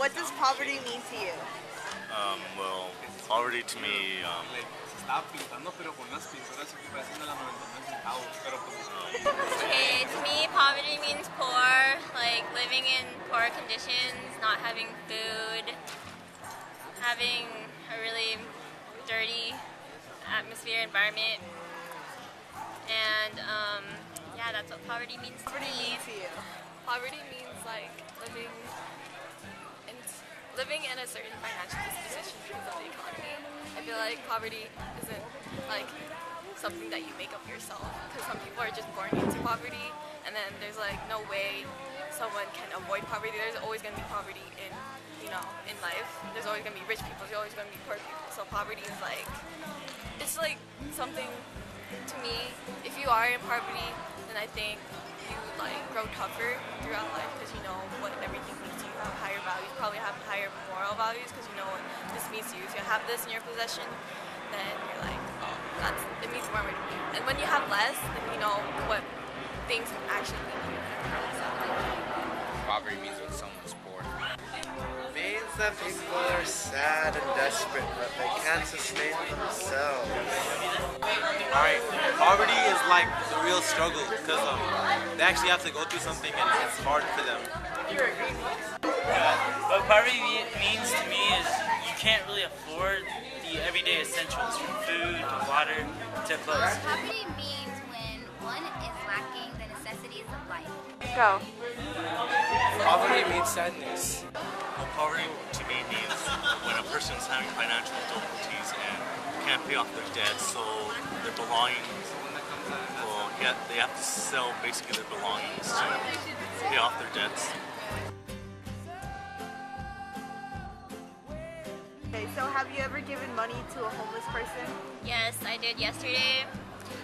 What does poverty mean to you? Well, poverty to me, Okay, to me, poverty means poor, like living in poor conditions, not having food, having a really dirty atmosphere, environment, and yeah, that's what poverty means to Poverty me. mean to you? Poverty means like in living in a certain financial disposition because of the economy. I feel like poverty isn't like something that you make up yourself because some people are just born into poverty and then there's like no way someone can avoid poverty. There's always going to be poverty in in life. There's always going to be rich people, there's always going to be poor people. So poverty is like, it's like something to me, if you are in poverty, then I think you like grow tougher throughout life because you know what everything means to you. You have higher values, probably have higher moral values because you know what this means to you. If you have this in your possession, then you're like, oh, it means more to me. And when you have less, then you know what things actually mean to you. Poverty means when someone's poor. Means that people are sad and desperate, but they can't sustain themselves. Alright, poverty is like the real struggle because they actually have to go through something and it's hard for them. What poverty means to me is you can't really afford the everyday essentials from food to water to clothes. Poverty means when one is lacking the necessities of life. Go. Poverty means sadness. well, poverty to me means when a person is having financial difficulties and can't pay off their debts, so their belongings, well, yeah, they have to sell basically their belongings to pay off their debts. Okay, so have you ever given money to a homeless person? Yes, I did yesterday.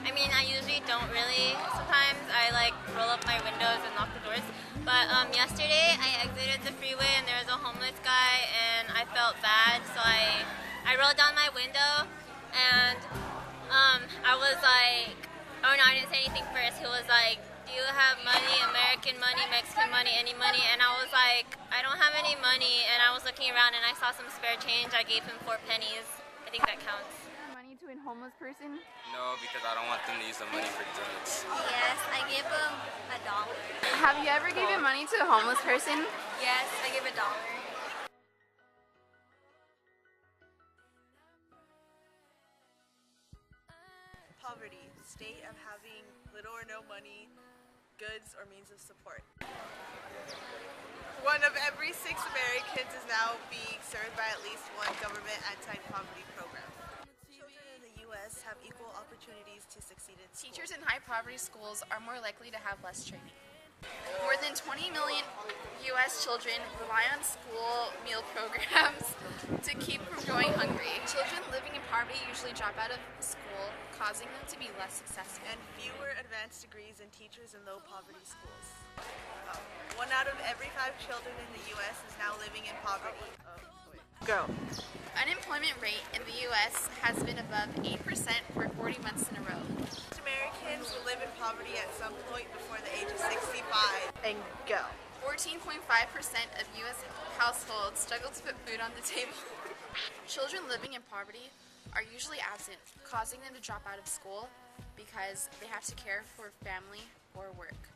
I mean, I usually don't really. Sometimes I like roll up my windows and lock the doors. But yesterday I exited the freeway and there was a homeless guy and I felt bad, so I rolled down my window and I was like, oh no, I didn't say anything first. He was like, do you have money, American money, Mexican money, any money? And I was like, I don't have any money. And I was looking around and I saw some spare change. I gave him 4 pennies. I think that counts. Money to a homeless person? No, because I don't want them to use the money for drugs. Yes, I give them $1. Have you ever given money to a homeless person? Yes, I give $1. Poverty, state of having little or no money, goods, or means of support. 1 of every 6 Americans is now being served by at least one government anti-poverty program. Children in the U.S. have equal opportunities to succeed in school. Teachers in high poverty schools are more likely to have less training. More than 20 million U.S. children rely on school meal programs to keep from going hungry. Children living in poverty usually drop out of school, causing them to be less successful. And fewer advanced degrees than teachers in low-poverty schools. 1 out of every 5 children in the U.S. is now living in poverty. Go. Unemployment rate in the U.S. has been above 8% for 40 months in a row. Most Americans will live in poverty at some point before the age of 65. And go. 14.5% of U.S. households struggle to put food on the table. Children living in poverty are usually absent, causing them to drop out of school because they have to care for family or work.